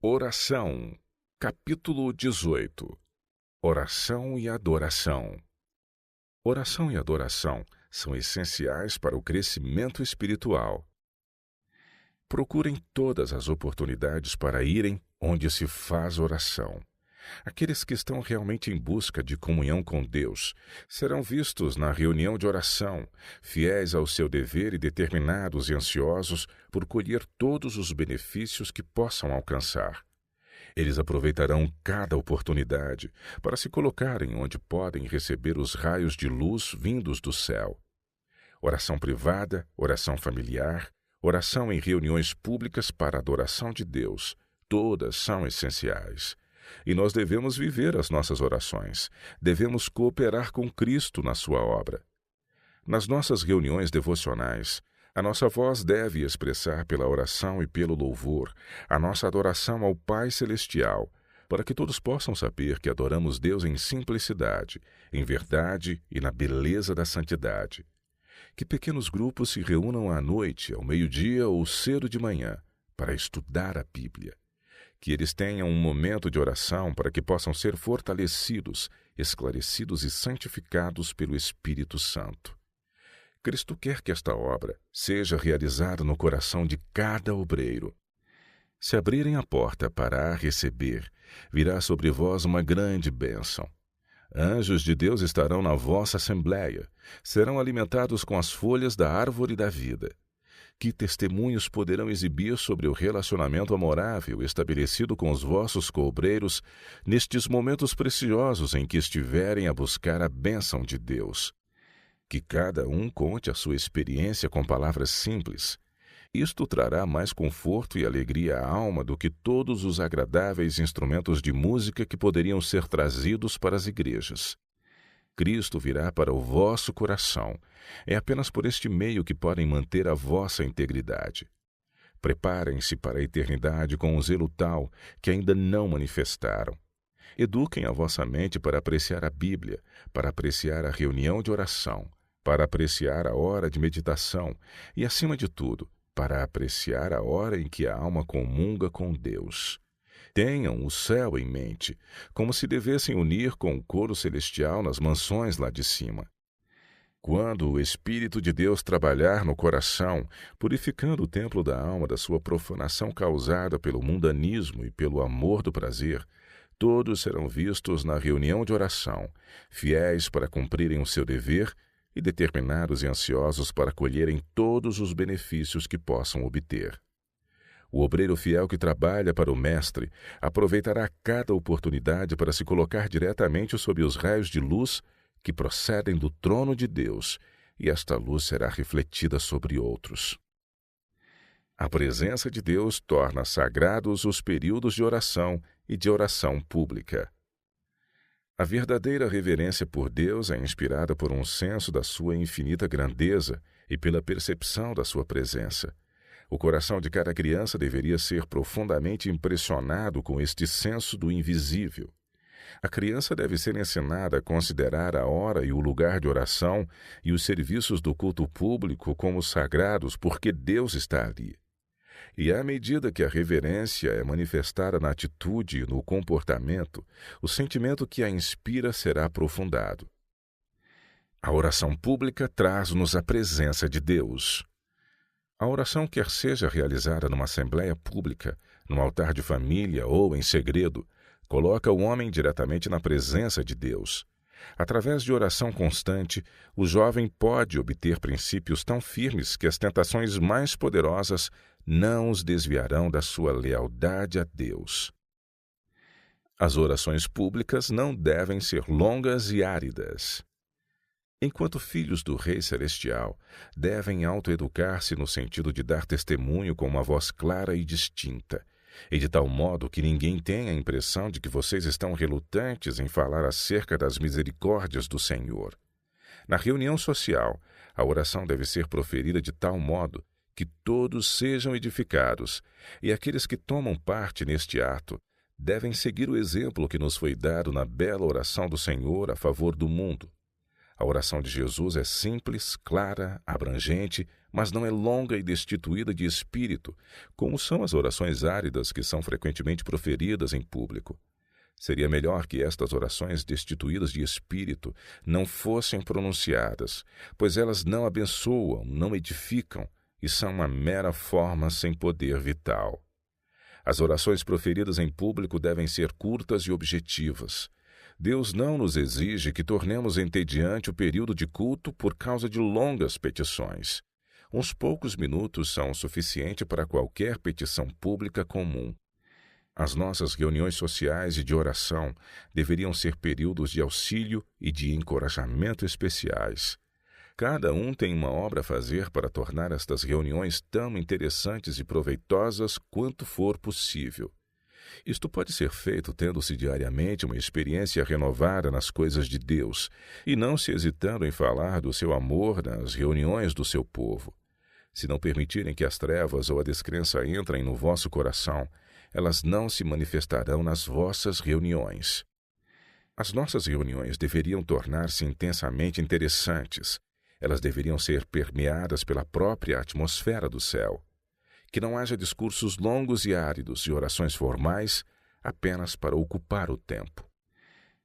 Oração, capítulo 18. Oração e adoração. Oração e adoração são essenciais para o crescimento espiritual. Procurem todas as oportunidades para irem onde se faz oração. Aqueles que estão realmente em busca de comunhão com Deus serão vistos na reunião de oração, fiéis ao seu dever e determinados e ansiosos por colher todos os benefícios que possam alcançar. Eles aproveitarão cada oportunidade para se colocarem onde podem receber os raios de luz vindos do céu. Oração privada, oração familiar, oração em reuniões públicas para a adoração de Deus, todas são essenciais. E nós devemos viver as nossas orações, devemos cooperar com Cristo na sua obra. Nas nossas reuniões devocionais, a nossa voz deve expressar pela oração e pelo louvor a nossa adoração ao Pai Celestial, para que todos possam saber que adoramos Deus em simplicidade, em verdade e na beleza da santidade. Que pequenos grupos se reúnam à noite, ao meio-dia ou cedo de manhã, para estudar a Bíblia. Que eles tenham um momento de oração para que possam ser fortalecidos, esclarecidos e santificados pelo Espírito Santo. Cristo quer que esta obra seja realizada no coração de cada obreiro. Se abrirem a porta para a receber, virá sobre vós uma grande bênção. Anjos de Deus estarão na vossa assembleia, serão alimentados com as folhas da árvore da vida. Que testemunhos poderão exibir sobre o relacionamento amorável estabelecido com os vossos coobreiros nestes momentos preciosos em que estiverem a buscar a bênção de Deus? Que cada um conte a sua experiência com palavras simples. Isto trará mais conforto e alegria à alma do que todos os agradáveis instrumentos de música que poderiam ser trazidos para as igrejas. Cristo virá para o vosso coração. É apenas por este meio que podem manter a vossa integridade. Preparem-se para a eternidade com um zelo tal que ainda não manifestaram. Eduquem a vossa mente para apreciar a Bíblia, para apreciar a reunião de oração, para apreciar a hora de meditação e, acima de tudo, para apreciar a hora em que a alma comunga com Deus. Tenham o céu em mente, como se devessem unir com o coro celestial nas mansões lá de cima. Quando o Espírito de Deus trabalhar no coração, purificando o templo da alma da sua profanação causada pelo mundanismo e pelo amor do prazer, todos serão vistos na reunião de oração, fiéis para cumprirem o seu dever e determinados e ansiosos para colherem todos os benefícios que possam obter. O obreiro fiel que trabalha para o Mestre aproveitará cada oportunidade para se colocar diretamente sob os raios de luz que procedem do trono de Deus, e esta luz será refletida sobre outros. A presença de Deus torna sagrados os períodos de oração e de oração pública. A verdadeira reverência por Deus é inspirada por um senso da sua infinita grandeza e pela percepção da sua presença. O coração de cada criança deveria ser profundamente impressionado com este senso do invisível. A criança deve ser ensinada a considerar a hora e o lugar de oração e os serviços do culto público como sagrados porque Deus está ali. E à medida que a reverência é manifestada na atitude e no comportamento, o sentimento que a inspira será aprofundado. A oração pública traz-nos a presença de Deus. A oração, quer seja realizada numa assembleia pública, num altar de família ou em segredo, coloca o homem diretamente na presença de Deus. Através de oração constante, o jovem pode obter princípios tão firmes que as tentações mais poderosas não os desviarão da sua lealdade a Deus. As orações públicas não devem ser longas e áridas. Enquanto filhos do Rei Celestial, devem autoeducar-se no sentido de dar testemunho com uma voz clara e distinta, e de tal modo que ninguém tenha a impressão de que vocês estão relutantes em falar acerca das misericórdias do Senhor. Na reunião social, a oração deve ser proferida de tal modo que todos sejam edificados, e aqueles que tomam parte neste ato devem seguir o exemplo que nos foi dado na bela oração do Senhor a favor do mundo. A oração de Jesus é simples, clara, abrangente, mas não é longa e destituída de espírito, como são as orações áridas que são frequentemente proferidas em público. Seria melhor que estas orações destituídas de espírito não fossem pronunciadas, pois elas não abençoam, não edificam e são uma mera forma sem poder vital. As orações proferidas em público devem ser curtas e objetivas. Deus não nos exige que tornemos entediante o período de culto por causa de longas petições. Uns poucos minutos são o suficiente para qualquer petição pública comum. As nossas reuniões sociais e de oração deveriam ser períodos de auxílio e de encorajamento especiais. Cada um tem uma obra a fazer para tornar estas reuniões tão interessantes e proveitosas quanto for possível. Isto pode ser feito tendo-se diariamente uma experiência renovada nas coisas de Deus e não se hesitando em falar do seu amor nas reuniões do seu povo. Se não permitirem que as trevas ou a descrença entrem no vosso coração, elas não se manifestarão nas vossas reuniões. As nossas reuniões deveriam tornar-se intensamente interessantes. Elas deveriam ser permeadas pela própria atmosfera do céu. Que não haja discursos longos e áridos e orações formais apenas para ocupar o tempo.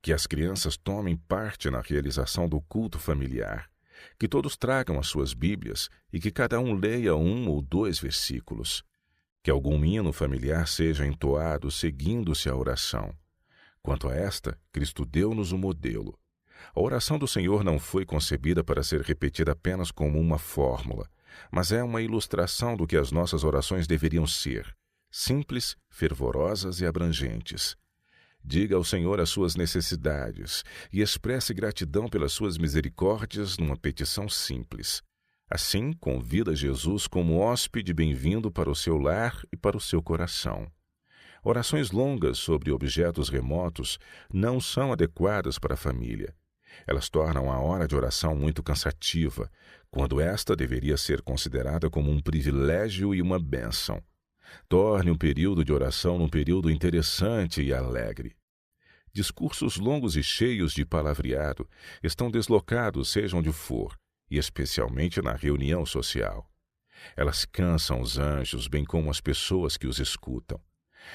Que as crianças tomem parte na realização do culto familiar. Que todos tragam as suas Bíblias e que cada um leia 1 ou 2 versículos. Que algum hino familiar seja entoado seguindo-se a oração. Quanto a esta, Cristo deu-nos um modelo. A oração do Senhor não foi concebida para ser repetida apenas como uma fórmula, mas é uma ilustração do que as nossas orações deveriam ser, simples, fervorosas e abrangentes. Diga ao Senhor as suas necessidades e expresse gratidão pelas suas misericórdias numa petição simples. Assim, convida Jesus como hóspede bem-vindo para o seu lar e para o seu coração. Orações longas sobre objetos remotos não são adequadas para a família. Elas tornam a hora de oração muito cansativa, quando esta deveria ser considerada como um privilégio e uma bênção. Torne um período de oração num período interessante e alegre. Discursos longos e cheios de palavreado estão deslocados, seja onde for, e especialmente na reunião social. Elas cansam os anjos, bem como as pessoas que os escutam.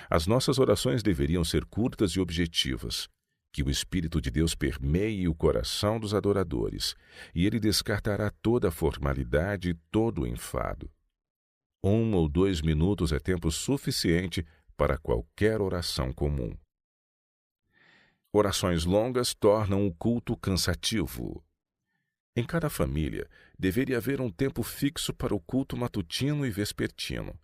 As nossas orações deveriam ser curtas e objetivas. Que o Espírito de Deus permeie o coração dos adoradores, e ele descartará toda a formalidade e todo o enfado. 1 ou 2 minutos é tempo suficiente para qualquer oração comum. Orações longas tornam o culto cansativo. Em cada família, deveria haver um tempo fixo para o culto matutino e vespertino.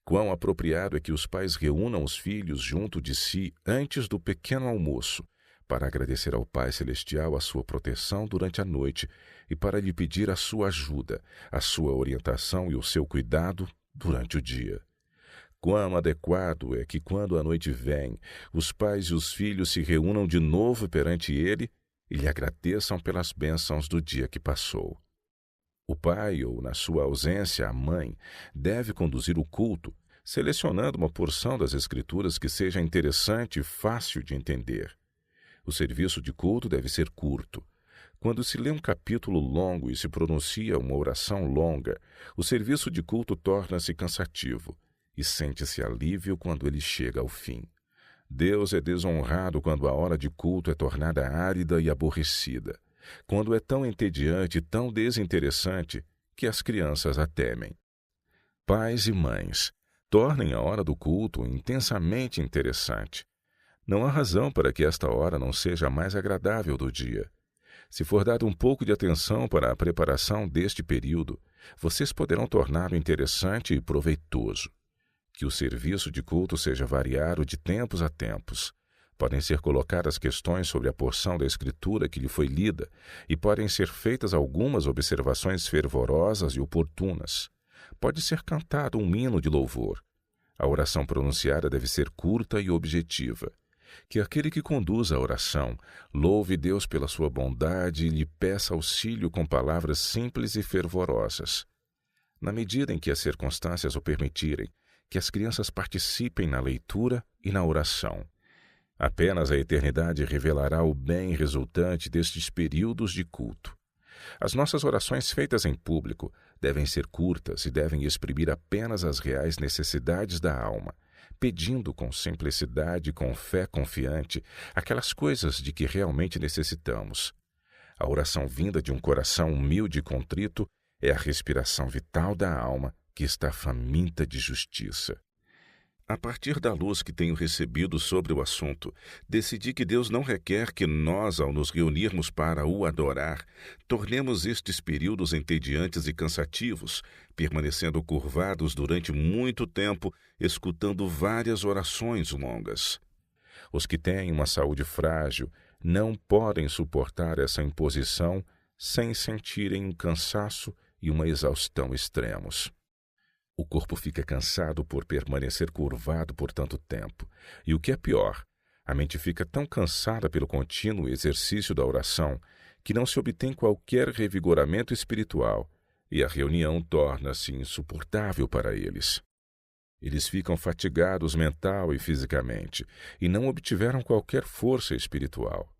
Quão apropriado é que os pais reúnam os filhos junto de si antes do pequeno almoço, para agradecer ao Pai Celestial a sua proteção durante a noite e para lhe pedir a sua ajuda, a sua orientação e o seu cuidado durante o dia. Quão adequado é que, quando a noite vem, os pais e os filhos se reúnam de novo perante ele e lhe agradeçam pelas bênçãos do dia que passou. O pai, ou na sua ausência, a mãe, deve conduzir o culto, selecionando uma porção das Escrituras que seja interessante e fácil de entender. O serviço de culto deve ser curto. Quando se lê um capítulo longo e se pronuncia uma oração longa, o serviço de culto torna-se cansativo e sente-se alívio quando ele chega ao fim. Deus é desonrado quando a hora de culto é tornada árida e aborrecida, quando é tão entediante e tão desinteressante que as crianças a temem. Pais e mães, tornem a hora do culto intensamente interessante. Não há razão para que esta hora não seja a mais agradável do dia. Se for dado um pouco de atenção para a preparação deste período, vocês poderão torná-lo interessante e proveitoso. Que o serviço de culto seja variado de tempos a tempos. Podem ser colocadas questões sobre a porção da Escritura que lhe foi lida e podem ser feitas algumas observações fervorosas e oportunas. Pode ser cantado um hino de louvor. A oração pronunciada deve ser curta e objetiva. Que aquele que conduz a oração louve Deus pela sua bondade e lhe peça auxílio com palavras simples e fervorosas. Na medida em que as circunstâncias o permitirem, que as crianças participem na leitura e na oração. Apenas a eternidade revelará o bem resultante destes períodos de culto. As nossas orações feitas em público Devem ser curtas e devem exprimir apenas as reais necessidades da alma, pedindo com simplicidade e com fé confiante aquelas coisas de que realmente necessitamos. A oração vinda de um coração humilde e contrito é a respiração vital da alma que está faminta de justiça. A partir da luz que tenho recebido sobre o assunto, decidi que Deus não requer que nós, ao nos reunirmos para o adorar, tornemos estes períodos entediantes e cansativos, permanecendo curvados durante muito tempo, escutando várias orações longas. Os que têm uma saúde frágil não podem suportar essa imposição sem sentirem um cansaço e uma exaustão extremos. O corpo fica cansado por permanecer curvado por tanto tempo. E o que é pior, a mente fica tão cansada pelo contínuo exercício da oração que não se obtém qualquer revigoramento espiritual e a reunião torna-se insuportável para eles. Eles ficam fatigados mental e fisicamente e não obtiveram qualquer força espiritual.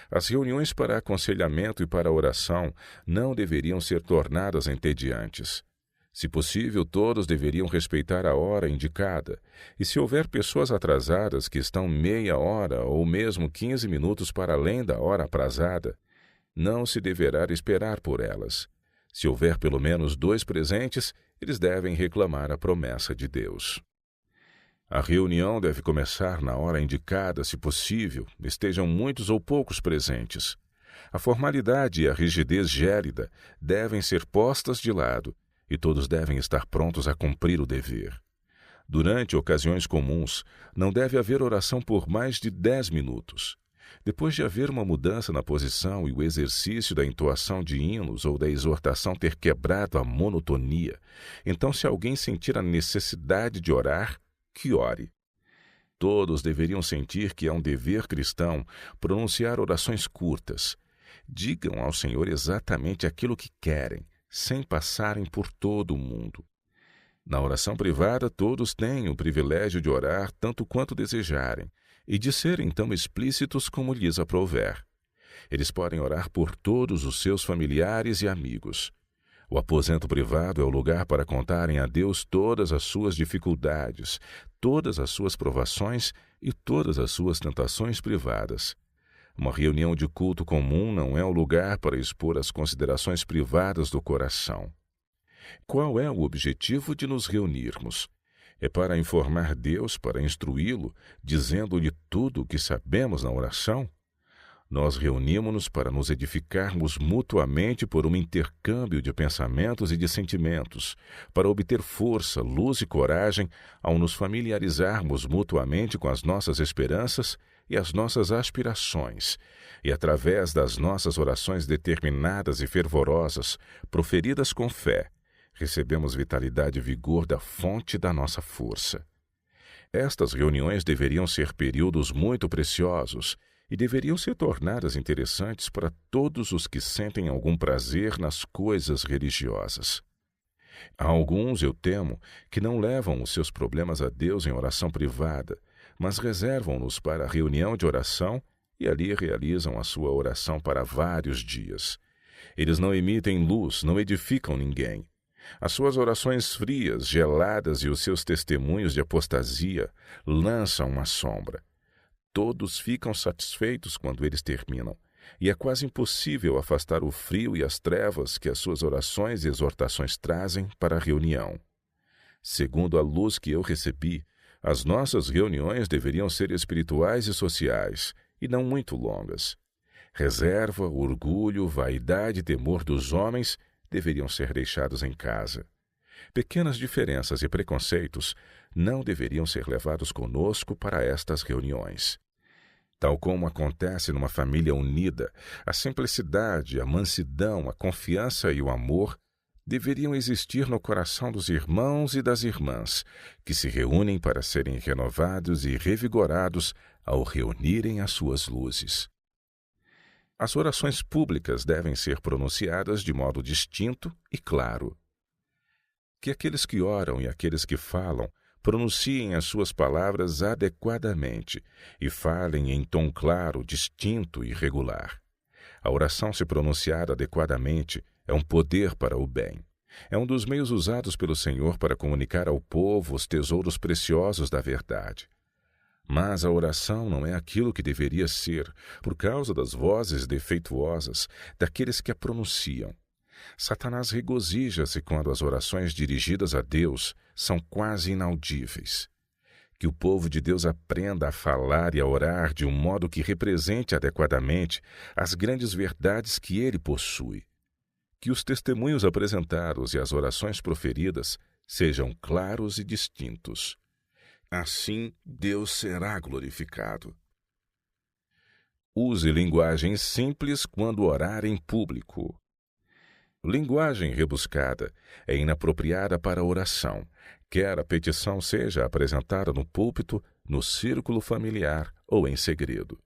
As reuniões para aconselhamento e para oração não deveriam ser tornadas entediantes. Se possível, todos deveriam respeitar a hora indicada, e se houver pessoas atrasadas que estão meia hora ou mesmo 15 minutos para além da hora aprazada, não se deverá esperar por elas. Se houver pelo menos 2 presentes, eles devem reclamar a promessa de Deus. A reunião deve começar na hora indicada, se possível, estejam muitos ou poucos presentes. A formalidade e a rigidez gélida devem ser postas de lado, e todos devem estar prontos a cumprir o dever. Durante ocasiões comuns, não deve haver oração por mais de 10 minutos. Depois de haver uma mudança na posição e o exercício da entoação de hinos ou da exortação ter quebrado a monotonia, então se alguém sentir a necessidade de orar, que ore. Todos deveriam sentir que é um dever cristão pronunciar orações curtas. Digam ao Senhor exatamente aquilo que querem, sem passarem por todo o mundo. Na oração privada, todos têm o privilégio de orar tanto quanto desejarem e de serem tão explícitos como lhes aprouver. Eles podem orar por todos os seus familiares e amigos. O aposento privado é o lugar para contarem a Deus todas as suas dificuldades, todas as suas provações e todas as suas tentações privadas. Uma reunião de culto comum não é o lugar para expor as considerações privadas do coração. Qual é o objetivo de nos reunirmos? É para informar Deus, para instruí-lo, dizendo-lhe tudo o que sabemos na oração? Nós reunimos-nos para nos edificarmos mutuamente por um intercâmbio de pensamentos e de sentimentos, para obter força, luz e coragem ao nos familiarizarmos mutuamente com as nossas esperanças e as nossas aspirações, e através das nossas orações determinadas e fervorosas, proferidas com fé, recebemos vitalidade e vigor da fonte da nossa força. Estas reuniões deveriam ser períodos muito preciosos e deveriam ser tornadas interessantes para todos os que sentem algum prazer nas coisas religiosas. Há alguns, eu temo, que não levam os seus problemas a Deus em oração privada, mas reservam-nos para a reunião de oração e ali realizam a sua oração para vários dias. Eles não emitem luz, não edificam ninguém. As suas orações frias, geladas e os seus testemunhos de apostasia lançam uma sombra. Todos ficam satisfeitos quando eles terminam, e é quase impossível afastar o frio e as trevas que as suas orações e exortações trazem para a reunião. Segundo a luz que eu recebi, as nossas reuniões deveriam ser espirituais e sociais, e não muito longas. Reserva, orgulho, vaidade e temor dos homens deveriam ser deixados em casa. Pequenas diferenças e preconceitos não deveriam ser levados conosco para estas reuniões. Tal como acontece numa família unida, a simplicidade, a mansidão, a confiança e o amor deveriam existir no coração dos irmãos e das irmãs, que se reúnem para serem renovados e revigorados ao reunirem as suas luzes. As orações públicas devem ser pronunciadas de modo distinto e claro. Que aqueles que oram e aqueles que falam pronunciem as suas palavras adequadamente e falem em tom claro, distinto e regular. A oração, se pronunciada adequadamente, é um poder para o bem. É um dos meios usados pelo Senhor para comunicar ao povo os tesouros preciosos da verdade. Mas a oração não é aquilo que deveria ser, por causa das vozes defeituosas daqueles que a pronunciam. Satanás regozija-se quando as orações dirigidas a Deus são quase inaudíveis. Que o povo de Deus aprenda a falar e a orar de um modo que represente adequadamente as grandes verdades que ele possui. Que os testemunhos apresentados e as orações proferidas sejam claros e distintos. Assim, Deus será glorificado. Use linguagem simples quando orar em público. Linguagem rebuscada é inapropriada para a oração, quer a petição seja apresentada no púlpito, no círculo familiar ou em segredo.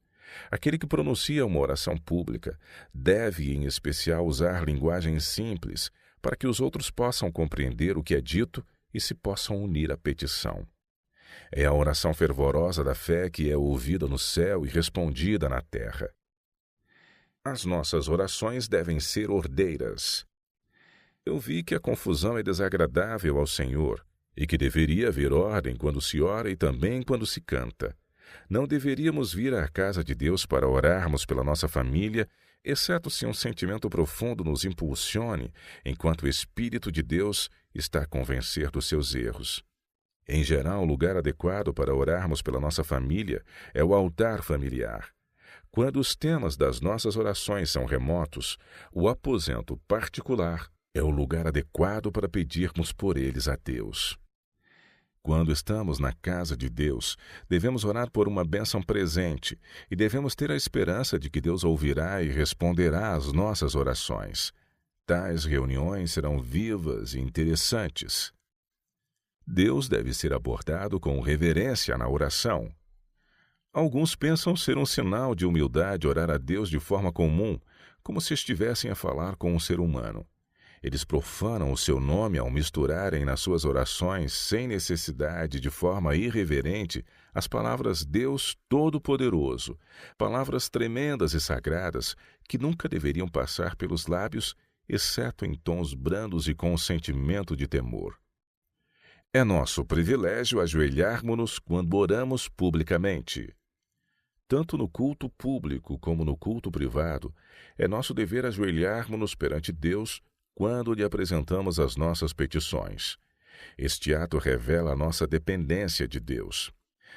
Aquele que pronuncia uma oração pública deve, em especial, usar linguagem simples para que os outros possam compreender o que é dito e se possam unir à petição. É a oração fervorosa da fé que é ouvida no céu e respondida na terra. As nossas orações devem ser ordeiras. Eu vi que a confusão é desagradável ao Senhor e que deveria haver ordem quando se ora e também quando se canta. Não deveríamos vir à casa de Deus para orarmos pela nossa família, exceto se um sentimento profundo nos impulsione, enquanto o Espírito de Deus está a convencer dos seus erros. Em geral, o lugar adequado para orarmos pela nossa família é o altar familiar. Quando os temas das nossas orações são remotos, o aposento particular é o lugar adequado para pedirmos por eles a Deus. Quando estamos na casa de Deus, devemos orar por uma bênção presente e devemos ter a esperança de que Deus ouvirá e responderá às nossas orações. Tais reuniões serão vivas e interessantes. Deus deve ser abordado com reverência na oração. Alguns pensam ser um sinal de humildade orar a Deus de forma comum, como se estivessem a falar com um ser humano. Eles profanam o seu nome ao misturarem nas suas orações, sem necessidade, de forma irreverente, as palavras Deus Todo-Poderoso, palavras tremendas e sagradas que nunca deveriam passar pelos lábios, exceto em tons brandos e com um sentimento de temor. É nosso privilégio ajoelharmos-nos quando oramos publicamente. Tanto no culto público como no culto privado, é nosso dever ajoelharmos-nos perante Deus quando lhe apresentamos as nossas petições. Este ato revela a nossa dependência de Deus.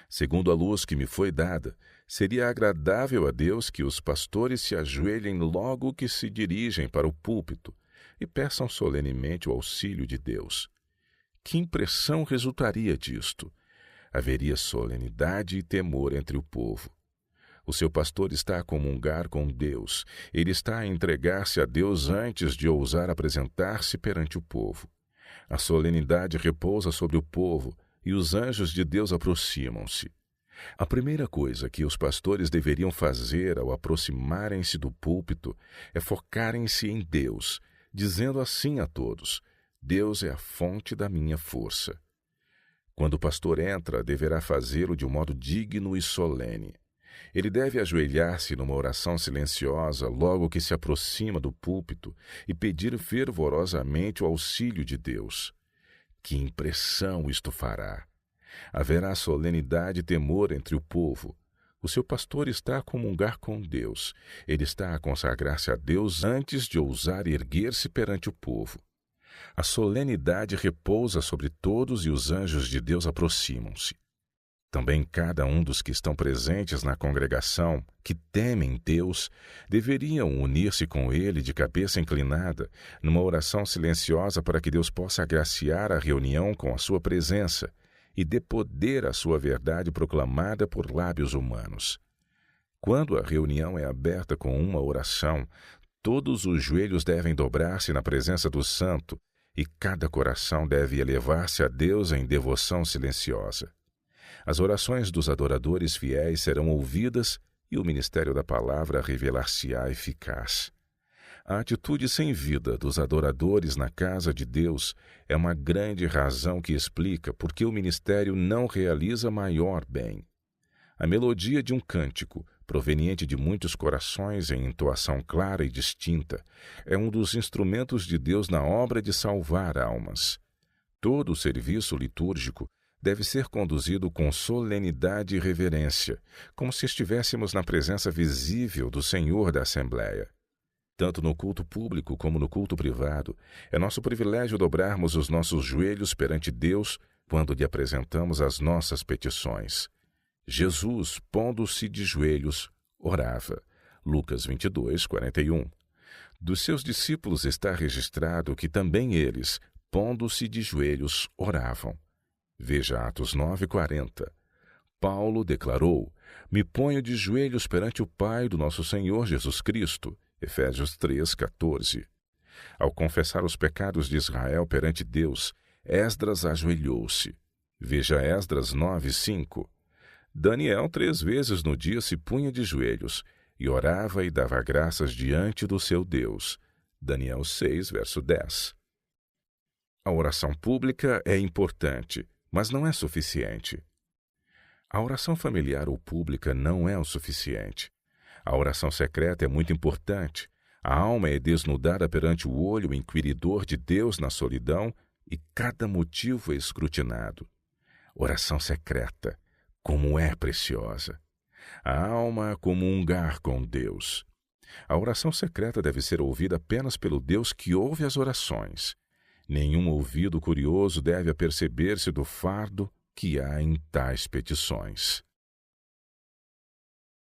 Segundo a luz que me foi dada, seria agradável a Deus que os pastores se ajoelhem logo que se dirigem para o púlpito e peçam solenemente o auxílio de Deus. Que impressão resultaria disto? Haveria solenidade e temor entre o povo. O seu pastor está a comungar com Deus. Ele está a entregar-se a Deus antes de ousar apresentar-se perante o povo. A solenidade repousa sobre o povo e os anjos de Deus aproximam-se. A primeira coisa que os pastores deveriam fazer ao aproximarem-se do púlpito é focarem-se em Deus, dizendo assim a todos: Deus é a fonte da minha força. Quando o pastor entra, deverá fazê-lo de um modo digno e solene. Ele deve ajoelhar-se numa oração silenciosa logo que se aproxima do púlpito e pedir fervorosamente o auxílio de Deus. Que impressão isto fará! Haverá solenidade e temor entre o povo. O seu pastor está a comungar com Deus. Ele está a consagrar-se a Deus antes de ousar erguer-se perante o povo. A solenidade repousa sobre todos e os anjos de Deus aproximam-se. Também cada um dos que estão presentes na congregação, que temem Deus, deveriam unir-se com ele de cabeça inclinada, numa oração silenciosa para que Deus possa agraciar a reunião com a sua presença e dê poder à sua verdade proclamada por lábios humanos. Quando a reunião é aberta com uma oração, todos os joelhos devem dobrar-se na presença do Santo e cada coração deve elevar-se a Deus em devoção silenciosa. As orações dos adoradores fiéis serão ouvidas e o ministério da palavra revelar-se-á eficaz. A atitude sem vida dos adoradores na casa de Deus é uma grande razão que explica por que o ministério não realiza maior bem. A melodia de um cântico proveniente de muitos corações em entoação clara e distinta, é um dos instrumentos de Deus na obra de salvar almas. Todo o serviço litúrgico deve ser conduzido com solenidade e reverência, como se estivéssemos na presença visível do Senhor da Assembleia. Tanto no culto público como no culto privado, é nosso privilégio dobrarmos os nossos joelhos perante Deus quando lhe apresentamos as nossas petições. Jesus, pondo-se de joelhos, orava. Lucas 22, 41. Dos seus discípulos está registrado que também eles, pondo-se de joelhos, oravam. Veja Atos 9, 40. Paulo declarou: "Me ponho de joelhos perante o Pai do nosso Senhor Jesus Cristo." Efésios 3, 14. Ao confessar os pecados de Israel perante Deus, Esdras ajoelhou-se. Veja Esdras 9, 5. Daniel 3 vezes no dia se punha de joelhos e orava e dava graças diante do seu Deus. Daniel 6, verso 10. A oração pública é importante, mas não é suficiente. A oração familiar ou pública não é o suficiente. A oração secreta é muito importante. A alma é desnudada perante o olho inquiridor de Deus na solidão e cada motivo é escrutinado. Oração secreta, como é preciosa. A alma é comungar com Deus. A oração secreta deve ser ouvida apenas pelo Deus que ouve as orações. Nenhum ouvido curioso deve aperceber-se do fardo que há em tais petições.